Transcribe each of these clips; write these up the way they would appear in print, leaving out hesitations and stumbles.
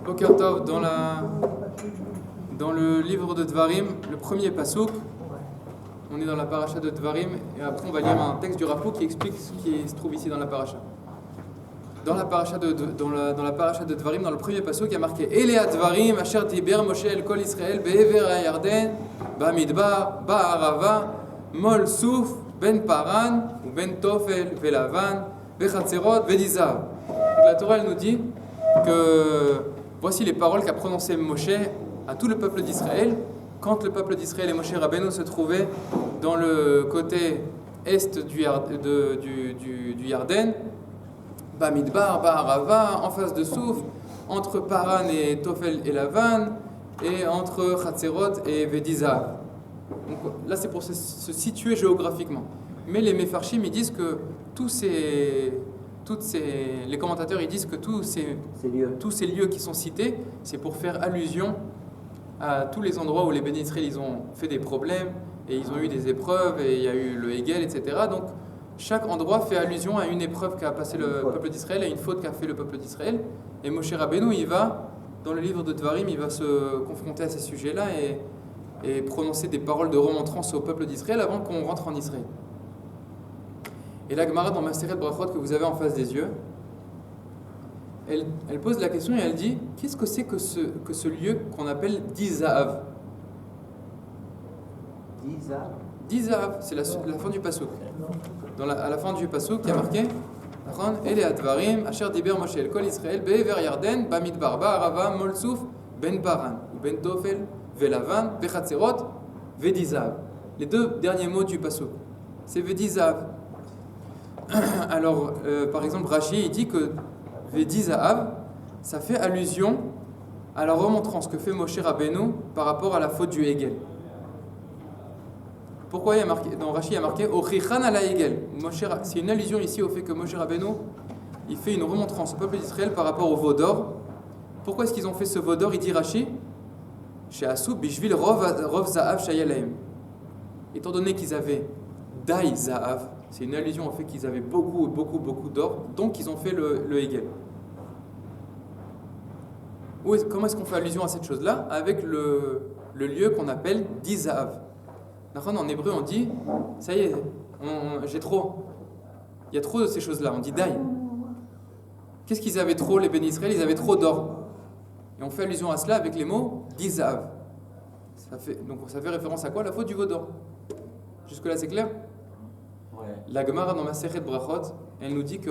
Boker Tov, dans le livre de Dvarim, le premier pasouk, on est dans la paracha de Dvarim, et après on va lire un texte du Rav Kook qui explique ce qui se trouve ici dans la paracha. Dans la paracha de Dvarim, dans le premier pasouk, il y a marqué Elea Dvarim, Asher Diber Moshe El Kol Israël, Be'ever HaYarden, Ba'midbar, Ba'arava, Mol Souf, Ben Paran, ou Ben Tofel, Velavan, Bechatzerot, Vedizav. La Torah elle nous dit que voici les paroles qu'a prononcées Moshe à tout le peuple d'Israël quand le peuple d'Israël et Moshe Rabbeinu se trouvaient dans le côté est du Yarden, Bamidbar, Ba'arava, en face de Souf, entre Paran et Tofel et Lavan, et entre Chatzerot et Vedizav. Donc là c'est pour se situer géographiquement. Mais les Mefarshim ils disent que les commentateurs ils disent que tous ces lieux qui sont cités, c'est pour faire allusion à tous les endroits où les Béni Israël ils ont fait des problèmes et ils ont eu des épreuves et il y a eu le Hegel, etc. Donc chaque endroit fait allusion à une épreuve qu'a passé le peuple d'Israël, à une faute qu'a fait le peuple d'Israël. Et Moshe Rabbeinu, il va, dans le livre de Dvarim, il va se confronter à ces sujets-là et prononcer des paroles de remontrance au peuple d'Israël avant qu'on rentre en Israël. Et la Gemara dans Maseret Brachot que vous avez en face des yeux, elle pose la question et elle dit qu'est-ce que c'est que ce lieu qu'on appelle Dizahav? Dizahav, c'est la fin du pasuk. À la fin du pasuk, il y a marqué Elea Dvarim, Asher Diber Moshe El Kol Israël, Be'ever Yarden, Bamidbar, Ba'arava, Mol Souf, Ben Paran, ou Ben Tofel, Velavan, Bechatzerot, Vedizahav. Les deux derniers mots du pasuk, c'est Vedizahav. Alors, par exemple, Rashi il dit que Vedizahav, ça fait allusion à la remontrance que fait Moshe Rabbeinu par rapport à la faute du Hegel. Pourquoi il y a marqué, dans Rashi il y a marqué Ochichan ala Hegel. C'est une allusion ici au fait que Moshe Rabbeinu il fait une remontrance au peuple d'Israël par rapport au veau d'or. Pourquoi est-ce qu'ils ont fait ce veau d'or? Il dit Rashi chez Asou Bishvil Rov Zahav Shayalaim. Étant donné qu'ils avaient Dai Zahav, c'est une allusion au fait qu'ils avaient beaucoup d'or, donc ils ont fait le Hegel. Comment est-ce qu'on fait allusion à cette chose-là? Avec le lieu qu'on appelle Dizahav. En hébreu, on dit ça y est, j'ai trop. Il y a trop de ces choses-là, on dit Dai. Qu'est-ce qu'ils avaient trop, les Béni Israël? Ils avaient trop d'or. Et on fait allusion à cela avec les mots Dizahav. Donc ça fait référence à quoi? La faute du veau d'or. Jusque-là, c'est clair? La Gemara dans Maseret Brachot, elle nous dit que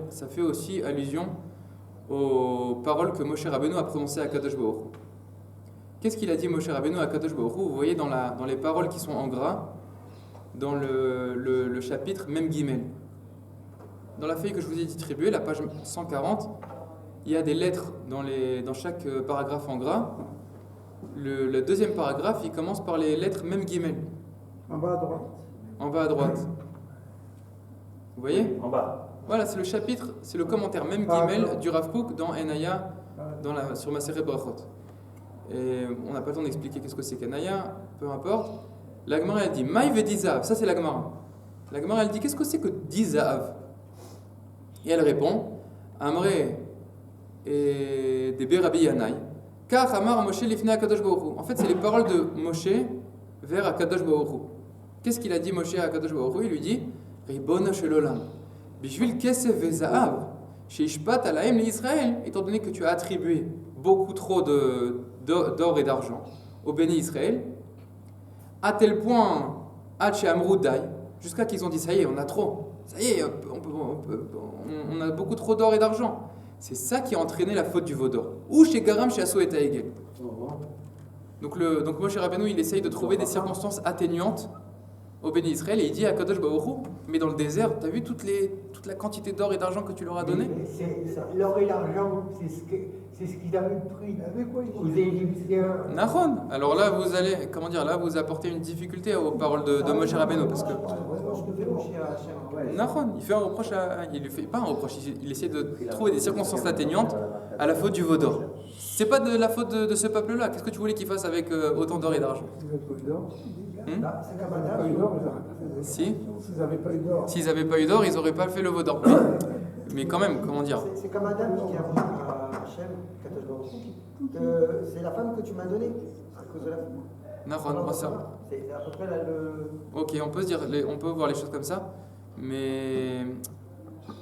ça fait aussi allusion aux paroles que Moshe Rabbeinu a prononcées à Kadosh Baruch Hu. Qu'est-ce qu'il a dit Moshe Rabbeinu à Kadosh Baruch Hu? Vous voyez dans les paroles qui sont en gras, dans le chapitre Mem Gimel. Dans la feuille que je vous ai distribuée, la page 140, il y a des lettres dans chaque paragraphe en gras. Le deuxième paragraphe, il commence par les lettres Mem Gimel. En bas à droite. En bas à droite. Vous voyez? En bas. Voilà, c'est le chapitre, c'est le commentaire Mem Gimel du Rav Kook dans Enaya, sur Maseret Brachot. Et on n'a pas le temps d'expliquer qu'est-ce que c'est qu'Enaya, peu importe. La Gemara elle dit Maï ve Dizahav, ça c'est la Gemara. La Gemara elle dit qu'est-ce que c'est que Dizahav? Et elle répond Amré et Debe Rabbi Yanai. Kach Amar Moshe lifnei HaKadosh Baruch Hu. En fait, c'est les paroles de Moshe vers HaKadosh Baruch Hu. Qu'est-ce qu'il a dit Moshe à HaKadosh Baruch Hu? Il lui dit Ribono shel olam bishvil kesef vezahav sheishpat alaim l'Israël. Étant donné que tu as attribué beaucoup trop d'or et d'argent au béni Israël, à tel point ad she'amru dai, jusqu'à qu'ils ont dit ça y est, on a trop, ça y est, on a beaucoup trop d'or et d'argent. C'est ça qui a entraîné la faute du veau d'or. Ou chez Garam chez Asso et Hegel. Donc Moshe Rabbeinu il essaye de trouver des circonstances atténuantes au béni Israël et il dit à Kadosh Baruch Hu, mais dans le désert, tu as vu toute la quantité d'or et d'argent que tu leur as donné? L'or et l'argent, c'est ce qu'ils avaient pris aux Égyptiens. Nahon. Alors là, vous apportez une difficulté aux paroles de Moshe Rabbeinu parce que Nahon, il fait un reproche il lui fait pas un reproche, il essaie de trouver des circonstances atténuantes à la faute du veau d'or. C'est pas de la faute de ce peuple-là. Qu'est-ce que tu voulais qu'il fasse avec autant d'or et d'argent? Si. S'ils n'avaient pas eu d'or, ils n'auraient pas fait le veau d'or. Mais quand même, comment dire? C'est comme Adam qui a dit à Hachem, C'est la femme que tu m'as donnée. C'est à cause de la femme. Non, ça. C'est à peu près là le. Ok, on peut on peut voir les choses comme ça, mais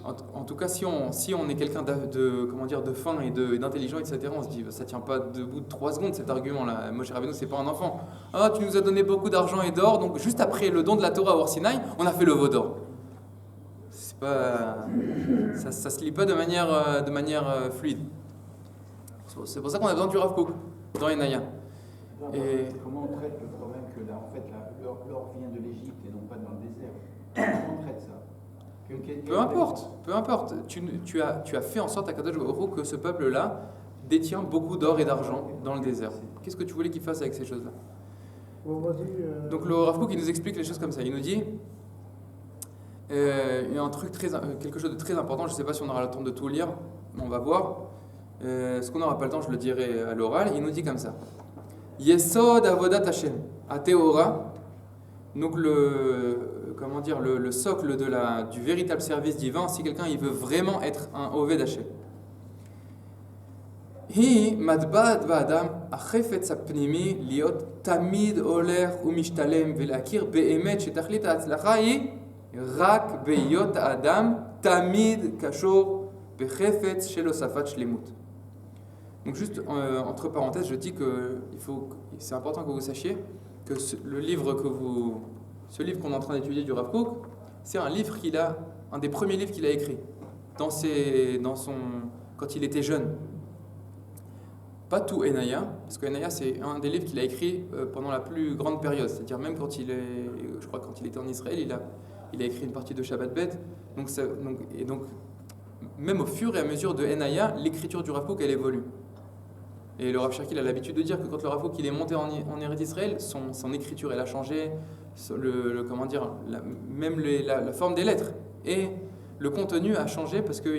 en tout cas, si on est quelqu'un de fin et d'intelligent, etc., on se dit, ça tient pas debout de 3 secondes cet argument-là. Moshe Rabbeinu, c'est pas un enfant. Ah, tu nous as donné beaucoup d'argent et d'or, donc juste après le don de la Torah à Or Sinaï, on a fait le veau d'or. C'est pas, ça se lit pas de manière fluide. C'est pour ça qu'on a besoin du Rav Kook dans Enaya. Et comment on traite le problème que là, en fait, l'or vient de l'Égypte et non pas dans le désert? Comment on traite ça? Peu importe. Tu as fait en sorte à Kadosh Baruch Hu que ce peuple-là détient beaucoup d'or et d'argent dans le désert. Qu'est-ce que tu voulais qu'il fasse avec ces choses-là? Donc le Rav Kook, il nous explique les choses comme ça. Il nous dit il y a quelque chose de très important. Je ne sais pas si on aura le temps de tout lire, mais on va voir. Ce qu'on n'aura pas le temps, je le dirai à l'oral. Il nous dit comme ça. Yesod avodat Hashem, Ateora, donc le socle du véritable service divin, si quelqu'un il veut vraiment être un Oved Hashem. Hi madbad va'adam achefetz hapnimi liot tamid oler umishtalem velakir be'emet shetachlit ha'atzlacha hi rak be'yot ha'adam tamid kashor bechefetz shel osafat shlemut. Donc juste entre parenthèses, je dis que c'est important que vous sachiez que ce livre qu'on est en train d'étudier du Rav Kook, c'est un des premiers livres qu'il a écrit quand il était jeune. Pas tout Enaya, parce que Enaya c'est un des livres qu'il a écrit pendant la plus grande période, c'est-à-dire même quand il était en Israël, il a écrit une partie de Shabbat Bet. Donc même au fur et à mesure de Enaya, l'écriture du Rav Kook elle évolue. Et le Rav Cherki a l'habitude de dire que quand le Rav Kook il est monté en Eretz Israël, son écriture elle a changé, la forme des lettres et le contenu a changé parce que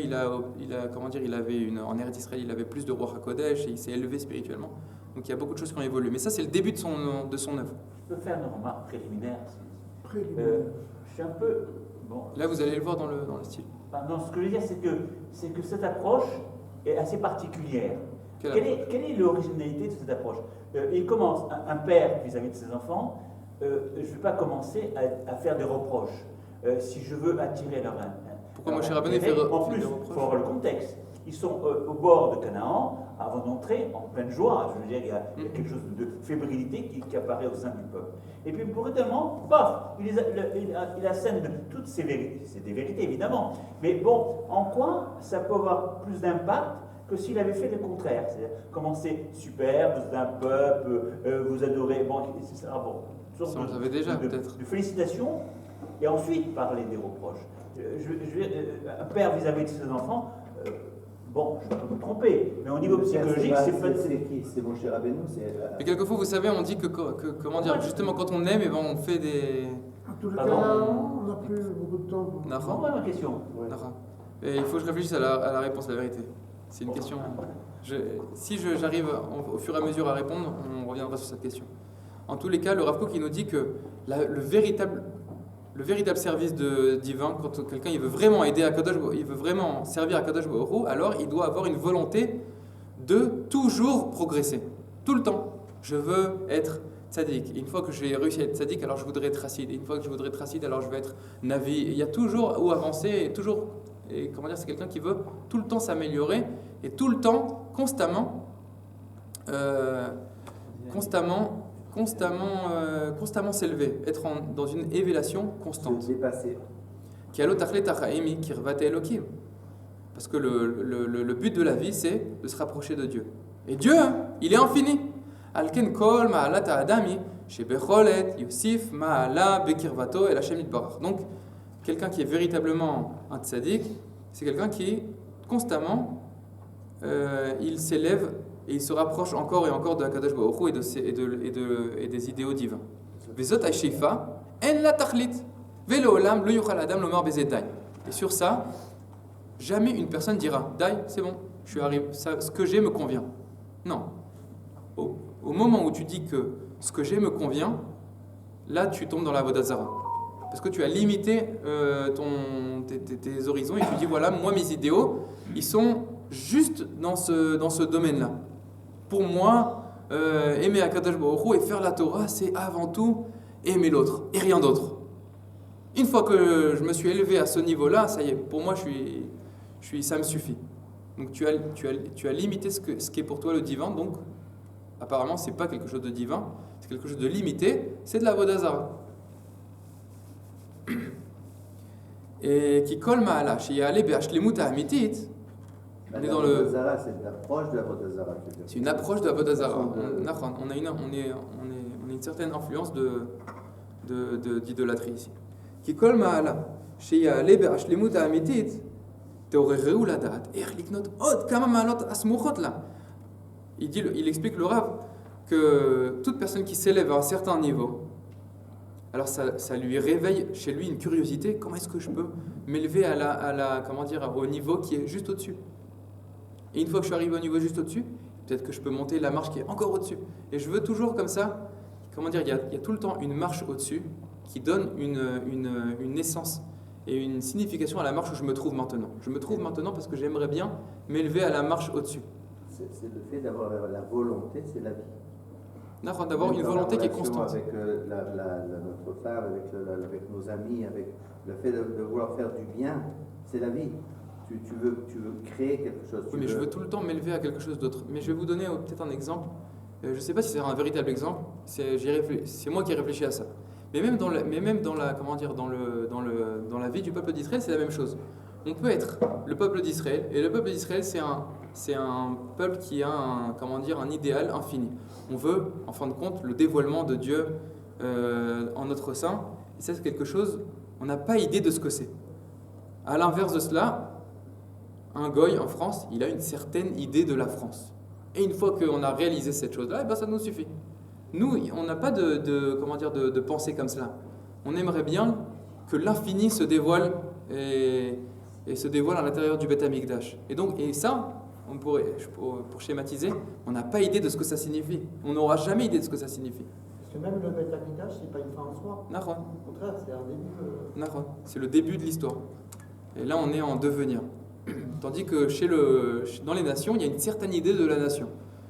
en Eretz Israël il avait plus de Ruach HaKodesh et il s'est élevé spirituellement. Donc il y a beaucoup de choses qui ont évolué. Mais ça c'est le début de son œuvre. Je peux faire une remarque préliminaire. Je suis un peu Là vous allez le voir dans le style. Non, ce que je veux dire c'est que cette approche est assez particulière. Quelle est l'originalité de cette approche? Il commence, un père vis-à-vis de ses enfants, je ne vais pas commencer à faire des reproches. Si je veux attirer leur intérêt. Pourquoi Moshe Rabbeinu fait des reproches? En plus, il faut voir le contexte. Ils sont au bord de Canaan, avant d'entrer, en pleine joie. Je veux dire, il y a quelque chose de fébrilité qui apparaît au sein du peuple. Et puis, brutalement, paf, il assène de toutes ces vérités. C'est des vérités, évidemment. Mais bon, en quoi ça peut avoir plus d'impact que s'il avait fait le contraire? C'est-à-dire, commencer super, vous êtes un peuple, vous adorez, etc. Ça, on le savait déjà, peut-être. De félicitations, et ensuite parler des reproches. Un père vis-à-vis de ses enfants, je peux me tromper, mais au niveau psychologique, c'est qui? C'est Moshe Rabbeinu. Mais quelquefois, vous savez, on dit que, justement, quand on aime, on fait des. En tout cas, on n'a plus beaucoup de temps. Non, ma question. Et il faut que je réfléchisse à la réponse, la vérité. C'est une question. Si j'arrive au fur et à mesure à répondre, on reviendra sur cette question. En tous les cas, le Rav Kook il nous dit que le véritable service divin, quand quelqu'un il veut vraiment aider à Kadosh, il veut vraiment servir à Kadosh Baruch Hu, alors il doit avoir une volonté de toujours progresser, tout le temps. Je veux être tzaddik. Et une fois que j'ai réussi à être tzaddik, alors je voudrais être chassid. Et une fois que je voudrais être chassid, alors je vais être navi. Et il y a toujours où avancer, c'est quelqu'un qui veut tout le temps s'améliorer et tout le temps, constamment s'élever, être dans une élévation constante. Se dépasser. Parce que le but de la vie, c'est de se rapprocher de Dieu. Et Dieu, il est infini. Alken kol ma'alat ha'adami shebecholet yosif ma'ala bekirvato el Hashem yitbarach. Donc, quelqu'un qui est véritablement un tzaddik, c'est quelqu'un qui constamment il s'élève et il se rapproche encore et encore de Hakadosh Baruch Hu et des idéaux divins. Vezot ha'sheifa en la tachlit ve'leolam lo yuchal adam lomar bezeh dai. Et sur ça, jamais une personne dira dai, c'est bon, je suis arrivé, ce que j'ai me convient. Non. Au moment où tu dis que ce que j'ai me convient, là tu tombes dans la avodat zara. Parce que tu as limité tes horizons et tu dis voilà, moi mes idéaux, ils sont juste dans ce domaine-là. pour moi, aimer Akadosh Baruch Hu et faire la Torah, c'est avant tout aimer l'autre et rien d'autre. Une fois que je me suis élevé à ce niveau-là, ça y est, pour moi, ça me suffit. Donc tu as limité ce qui est pour toi le divin, donc apparemment, c'est pas quelque chose de divin, c'est quelque chose de limité, c'est de la Vodazara. Et qui colle Ma'ala, chez Yale Be'ashlemut Hamitit. On est dans le. C'est une approche de la Vodazara. C'est une approche de la Vodazara. De- On a une certaine influence d'idolâtrie ici. Qui colle Ma'ala, chez Yale Be'ashlemut Hamitit. Teorereu la date. Erliknot od kama ma'alot asmuchot là. Il explique le Rav que toute personne qui s'élève à un certain niveau, alors ça lui réveille chez lui une curiosité. Comment est-ce que je peux m'élever au niveau qui est juste au-dessus? Et une fois que je suis arrivé au niveau juste au-dessus, peut-être que je peux monter la marche qui est encore au-dessus. Et je veux toujours comme ça, il y a tout le temps une marche au-dessus qui donne une essence et une signification à la marche où je me trouve maintenant. Je me trouve maintenant parce que j'aimerais bien m'élever à la marche au-dessus. C'est le fait d'avoir la volonté, c'est la vie. D'avoir une volonté qui est constante. Avec notre femme, avec nos amis, avec le fait de vouloir faire du bien, c'est la vie. Tu veux créer quelque chose. Oui, mais je veux tout le temps m'élever à quelque chose d'autre. Mais je vais vous donner peut-être un exemple. Je ne sais pas si c'est un véritable exemple. C'est moi qui ai réfléchi à ça. Mais même dans la vie du peuple d'Israël, c'est la même chose. On peut être le peuple d'Israël, et le peuple d'Israël, c'est un peuple qui a un idéal infini. On veut, en fin de compte, le dévoilement de Dieu en notre sein. Et ça, c'est quelque chose, on n'a pas idée de ce que c'est. À l'inverse de cela, un goy en France, il a une certaine idée de la France. Et une fois qu'on a réalisé cette chose-là, ça nous suffit. Nous, on n'a pas de pensée comme cela. On aimerait bien que l'infini se dévoile et se dévoile à l'intérieur du Beth Amikdash. Et ça, pour schématiser, on n'a pas idée de ce que ça signifie. On n'aura jamais idée de ce que ça signifie. Parce que même le Beth Amikdash, c'est pas une fin en soi. Nahon. Au contraire, c'est un début. Nahon. C'est le début de l'histoire. Et là, on est en devenir. Tandis que dans les nations, il y a une certaine idée de la nation.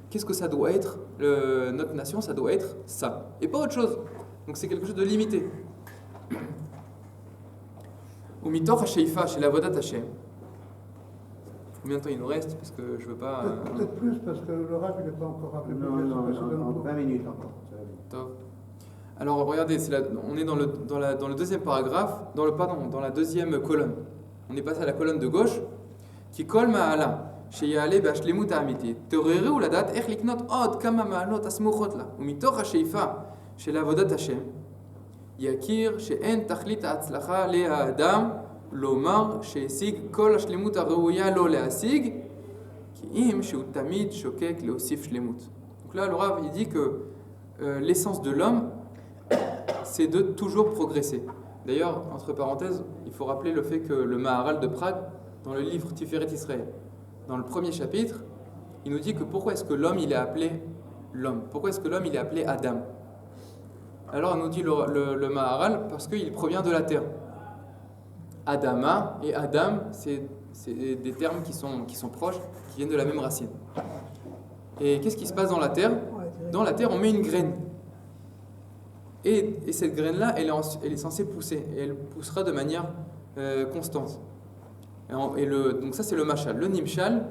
Qu'est-ce que ça doit être? Notre nation, ça doit être ça. Et pas autre chose. Donc c'est quelque chose de limité. Ou mitor hasheifa chez la vodat Hashem. Combien de temps il nous reste? Parce que je veux pas. Peut-être plus, parce que le Rav, il n'est pas encore arrivé. Non, 20 minutes encore. Top. Alors regardez, on est dans le deuxième paragraphe, dans la deuxième colonne. On est passé à la colonne de gauche, qui colle ma'ala. שיעלה בהשלמות האמיתית, תעוררו לדעת איך לקנות עוד כמה מעלות הסמוכות לה, ומתוך השאיפה של עבודת השם, יכיר שאין תכלית ההצלחה לאדם לומר שהשיג כל השלמות הראויה לו להשיג, כי אם שהוא תמיד שוקק להוסיף שלמות. Donc là, le Rav, il dit que l'essence de l'homme, c'est de toujours progresser. D'ailleurs, entre parenthèses, il faut rappeler le fait que le Maharal de Prague, dans le livre Tiferet Israël, dans le premier chapitre, il nous dit que pourquoi est-ce que l'homme il est appelé l'homme? Pourquoi est-ce que l'homme il est appelé Adam? Alors il nous dit le Maharal, parce qu'il provient de la terre. Adama et Adam, c'est des termes qui sont proches, qui viennent de la même racine. Et qu'est-ce qui se passe dans la terre? Dans la terre, on met une graine. Et cette graine-là, elle est censée pousser. Et elle poussera de manière constante. Donc ça c'est le mashal. Le nimshal,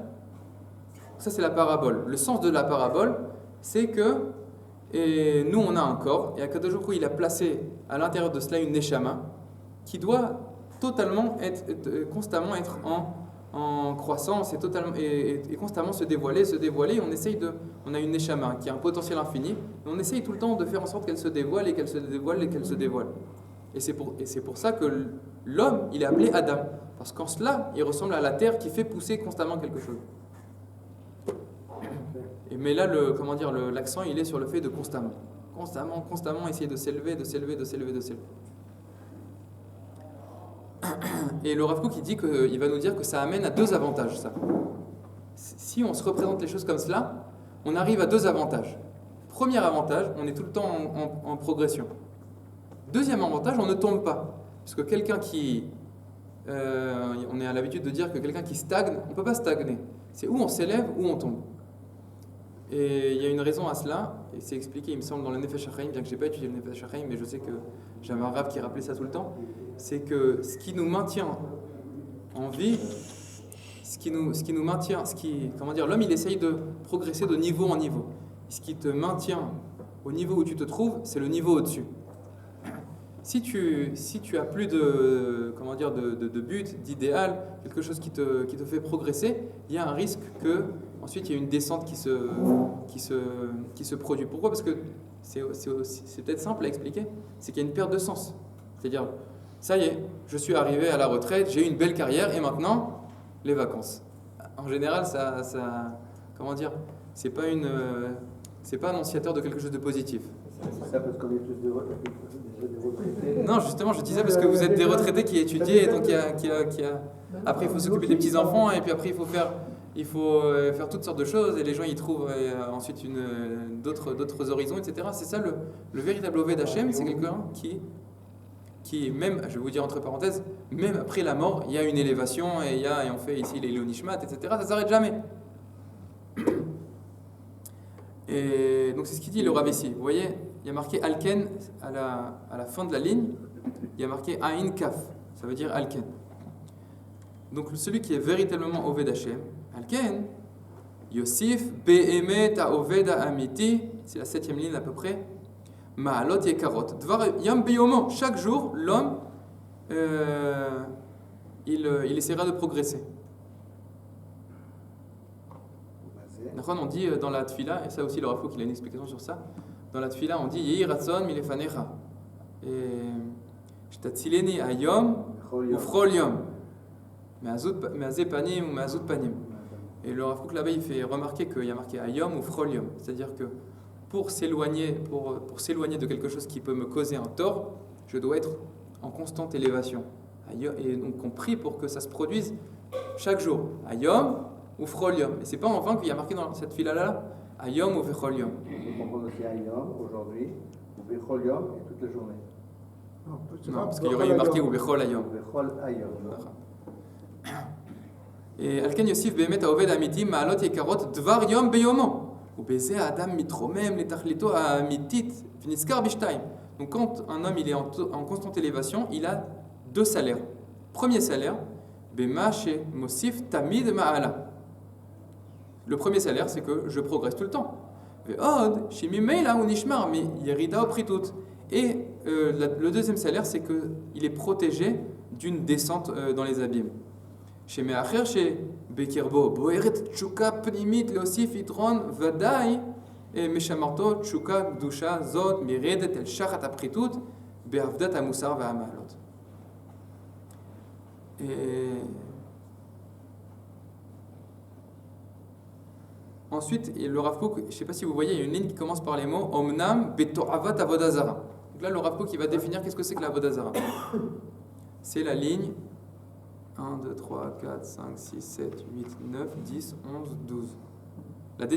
ça c'est la parabole. Le sens de la parabole, c'est que nous on a un corps, et Akadosh Baruch Hu il a placé à l'intérieur de cela une neshama qui doit totalement constamment être en croissance et constamment se dévoiler. On a une neshama qui a un potentiel infini, et on essaye tout le temps de faire en sorte qu'elle se dévoile et qu'elle se dévoile et qu'elle se dévoile. Et c'est pour ça que l'homme il est appelé Adam. Parce qu'en cela, il ressemble à la terre qui fait pousser constamment quelque chose. Mais là, l'accent, il est sur le fait de constamment. Constamment essayer de s'élever. Et le Rav Kook, il va nous dire que ça amène à deux avantages, ça. Si on se représente les choses comme cela, on arrive à deux avantages. Premier avantage, on est tout le temps en progression. Deuxième avantage, on ne tombe pas. Parce que quelqu'un qui... on a l'habitude de dire que quelqu'un qui stagne, on ne peut pas stagner. C'est où on s'élève ou on tombe. Et il y a une raison à cela, et c'est expliqué, il me semble, dans le Nefesh HaChaim, bien que je n'ai pas étudié le Nefesh HaChaim, mais je sais que j'avais un rave qui rappelait ça tout le temps, c'est que ce qui nous maintient en vie, comment dire, l'homme il essaye de progresser de niveau en niveau. Ce qui te maintient au niveau où tu te trouves, c'est le niveau au-dessus. Si tu as plus de but, d'idéal, quelque chose qui te fait progresser, il y a un risque que ensuite il y ait une descente qui se produit. Pourquoi ? Parce que c'est peut-être simple à expliquer, c'est qu'il y a une perte de sens. C'est-à-dire, ça y est, je suis arrivé à la retraite, j'ai eu une belle carrière et maintenant, les vacances. En général, c'est pas annonciateur de quelque chose de positif. C'est ça parce qu'on est tous des retraités. Non, justement, je disais parce que vous êtes des retraités qui étudient, et donc après il faut s'occuper des petits-enfants, et puis après il faut faire toutes sortes de choses, et les gens y trouvent ensuite d'autres horizons, etc. C'est ça le véritable Oved Hashem, c'est quelqu'un qui, même, je vais vous dire entre parenthèses, même après la mort, il y a une élévation, et on fait ici les Nishmat, etc. Ça ne s'arrête jamais. Et donc c'est ce qu'il dit le Rav ici. Vous voyez, il y a marqué Alken à la fin de la ligne, il y a marqué Ain Kaf, ça veut dire Alken. Donc celui qui est véritablement Oved Hashem, Alken, Yosif Be'emet Oved Amiti, c'est la 7e ligne à peu près, Ma'alot Yekarot, Dvar Yam Beyomo, chaque jour l'homme il essaiera de progresser. On dit dans la tfila, et ça aussi le Rav Kook il a une explication sur ça, dans la tfila on dit Yehi Ratzon Milefanecha Shtatzileni Ayom Ufrol Yom Me'azeh Panim ou Me'azut Panim. Et le Rav Kook là-bas il fait remarquer qu'il y a marqué Ayom Ufrol Yom, c'est-à-dire que pour s'éloigner de quelque chose qui peut me causer un tort, je dois être en constante élévation. Et donc on prie pour que ça se produise chaque jour. Ayom ou Frolium. Et c'est pas en vain qu'il y a marqué dans cette fila-là, Ayom ou Vecholium. On comprend aussi Ayom, aujourd'hui, ou Vecholium, et toute la journée. Non, parce qu'il y aurait eu marqué ou Vechol Ayom. Vechol Ayom. Et Alken Yosif Behemet Aoved Amiti, Ma'alot Yekarot, Dvar Yom Beyomo. Ou Beze Adam Mitromem, Letachlito Amitit, Viniskar Bishtaim. Donc quand un homme il est en constante élévation, il a 2 salaires. Premier salaire, Bema She Mosif Tamid Ma'ala. Le premier salaire, c'est que je progresse tout le temps. Et le deuxième salaire, c'est qu'il est protégé d'une descente dans les abîmes. Chez Meacher, chez Bekirbo, Boeret Tchuka Pnimit Leosif Idron Vadaï et Meshamarto Tchuka Gdusha Zot Miredet El Shachat Apritut Beavdat Amusar Va'amalot. Et ensuite, le Rav Kook, je ne sais pas si vous voyez, il y a une ligne qui commence par les mots Omnam Beto'avat Avodazara. Donc là, le Rav Kook, il va définir qu'est-ce que c'est que l'Avodazara. C'est la ligne 1, 2, 3, 4, 5, 6, 7, 8, 9, 10, 11, 12. La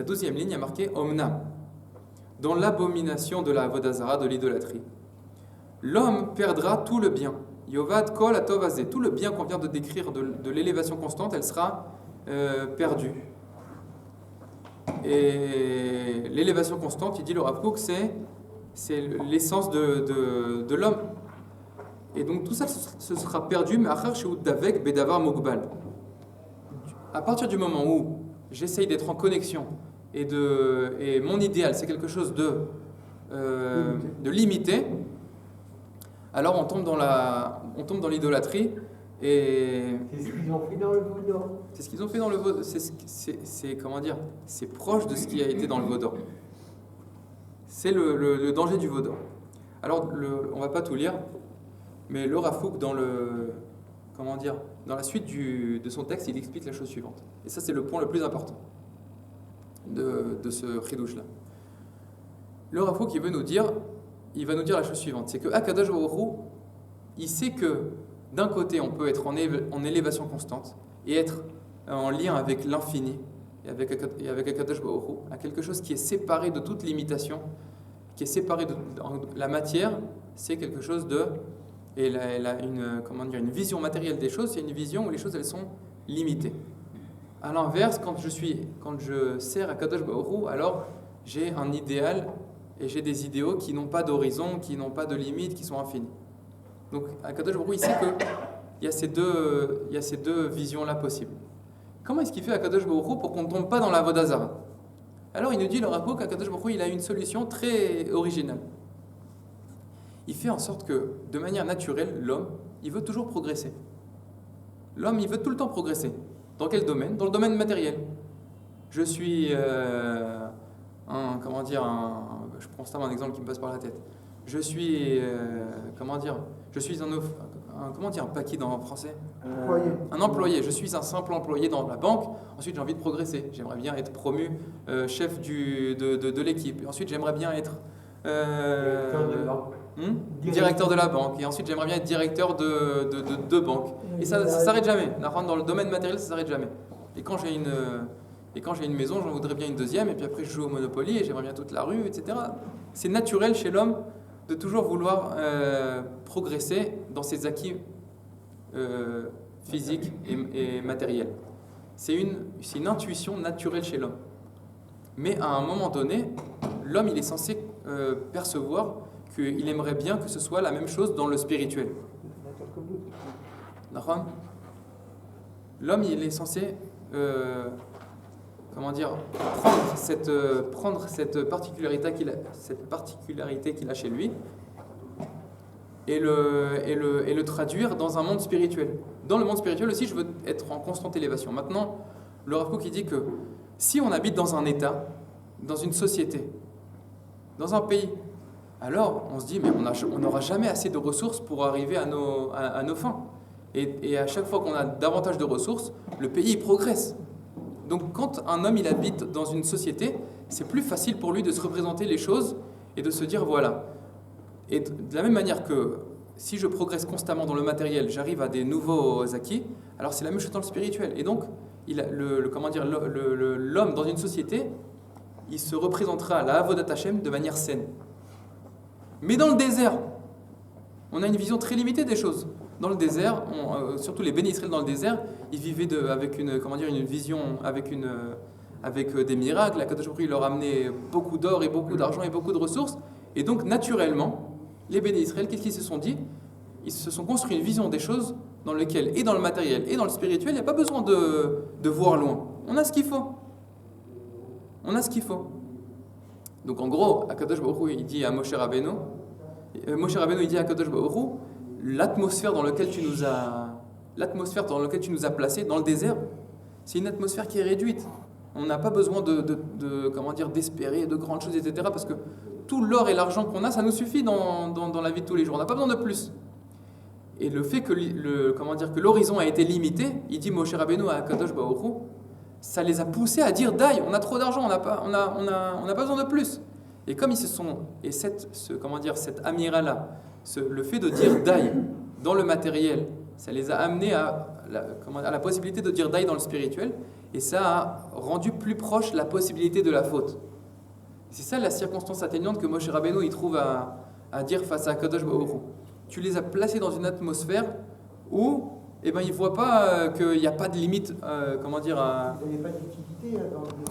12e ligne a marqué Omnam. Dans l'abomination de la Avodazara, de l'idolâtrie, l'homme perdra tout le bien. Yovad Kol Atovazé. Tout le bien qu'on vient de décrire de l'élévation constante, elle sera perdue. Et l'élévation constante, il dit le Rav Kook, c'est l'essence de l'homme. Et donc tout ça, ce sera perdu, mais davek bedavar mogbal. À partir du moment où j'essaye d'être en connexion et mon idéal, c'est quelque chose de limité, alors on tombe dans l'idolâtrie. Et c'est ce qu'ils ont fait dans le Vaudor. C'est ce qu'ils ont fait dans le Vaudor. C'est comment dire, c'est proche de ce qui a été dans le Vaudor. C'est le danger du Vaudor. Alors, on va pas tout lire, mais le Rav Kook dans la suite de son texte, il explique la chose suivante. Et ça, c'est le point le plus important de ce chidouche là. Le Rav Kook, il va nous dire la chose suivante, c'est que Akadosh Baruch Hu, il sait que d'un côté, on peut être en élévation constante et être en lien avec l'infini et avec Akadosh Baruch Hu, à quelque chose qui est séparé de toute limitation, qui est séparé de la matière, c'est quelque chose de... Et une vision matérielle des choses, c'est une vision où les choses elles sont limitées. À l'inverse, quand je sers à Kadosh Baruch Hu, alors j'ai un idéal et j'ai des idéaux qui n'ont pas d'horizon, qui n'ont pas de limite, qui sont infinis. Donc à Kadosh Baruch Hu, il sait qu'il y a ces deux visions-là possibles. Comment est-ce qu'il fait à Kadosh Baruch Hu pour qu'on ne tombe pas dans la Vodazara? Alors il nous dit le Rav Kook qu'à Kadosh Baruch Hu, il a une solution très originale. Il fait en sorte que, de manière naturelle, l'homme, il veut toujours progresser. L'homme, il veut tout le temps progresser. Dans quel domaine? Dans le domaine matériel. Je suis je prends ça un exemple qui me passe par la tête. Je suis un paquis en français? Employé. Un employé. Je suis un simple employé dans la banque. Ensuite, j'ai envie de progresser. J'aimerais bien être promu chef de l'équipe. Ensuite, j'aimerais bien être directeur de la banque. Et ensuite, j'aimerais bien être directeur de banque. Et ça ne s'arrête jamais. Dans le domaine matériel, ça ne s'arrête jamais. Et quand j'ai une maison, j'en voudrais bien une deuxième. Et puis après, je joue au Monopoly et j'aimerais bien toute la rue, etc. C'est naturel chez l'homme de toujours vouloir progresser dans ses acquis physiques et matériels. C'est une intuition naturelle chez l'homme. Mais à un moment donné, l'homme il est censé percevoir qu'il aimerait bien que ce soit la même chose dans le spirituel. D'accord? L'homme il est censé prendre cette particularité qu'il a chez lui et le traduire dans un monde spirituel. Dans le monde spirituel aussi, je veux être en constante élévation. Maintenant, le Rav Kook dit que si on habite dans un État, dans une société, dans un pays, alors on se dit mais on n'aura jamais assez de ressources pour arriver à nos fins. Et à chaque fois qu'on a davantage de ressources, le pays progresse. Donc quand un homme il habite dans une société, c'est plus facile pour lui de se représenter les choses et de se dire voilà. Et de la même manière que si je progresse constamment dans le matériel, j'arrive à des nouveaux acquis, alors c'est la même chose dans le spirituel. Et donc l'homme dans une société, il se représentera la Avodat Hashem de manière saine. Mais dans le désert, on a une vision très limitée des choses. Dans le désert, surtout les Béni Israël dans le désert, ils vivaient avec une vision, avec des miracles. La Kadosh Baruch Hu leur amenait beaucoup d'or et beaucoup d'argent et beaucoup de ressources. Et donc, naturellement, les Béni Israël, qu'est-ce qu'ils se sont dit? Ils se sont construits une vision des choses dans lesquelles, et dans le matériel et dans le spirituel, il n'y a pas besoin de voir loin. On a ce qu'il faut. Donc, en gros, Akadosh Baruch Hu, il dit à Moshe Rabbeinu, il dit à Akadosh Baruch Hu, l'atmosphère dans laquelle tu nous as placés dans le désert, c'est une atmosphère qui est réduite. On n'a pas besoin d'espérer de grandes choses, etc. Parce que tout l'or et l'argent qu'on a, ça nous suffit dans la vie de tous les jours. On n'a pas besoin de plus. Et le fait que l'horizon a été limité, il dit Moshe Rabbeinu à Kadosh Baruch Hu, ça les a poussés à dire Daï, on a trop d'argent, on n'a pas besoin de plus. Et comme ils se sont, et cette amira-là, le fait de dire Daï dans le matériel, ça les a amenés à la possibilité de dire Daï dans le spirituel, et ça a rendu plus proche la possibilité de la faute. C'est ça la circonstance atténuante que Moshe Rabbeinu il trouve à dire face à Kadosh Baruch Hu. Tu les as placés dans une atmosphère où ils ne voient pas qu'il n'y a pas de limite, Il n'y avait pas d'utilité dans le désert.